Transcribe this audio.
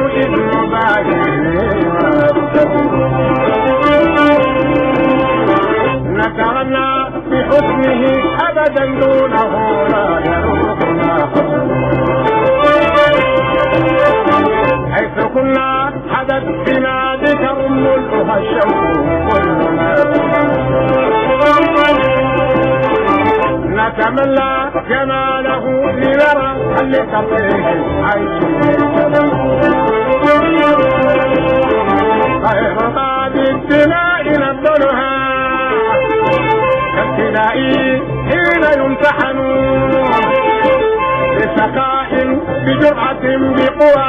إذ باهي نتغنى بحسنه أبدا دونه لا يروحنا حيث كنا حدث بنا ذكر ملؤها الشوق كلنا نتمنى جماله لنرى هل لتطيح عيشه غير هذه الدماء نبذلها كابتلاء حين يمتحن بسخاء بجرعة بقوى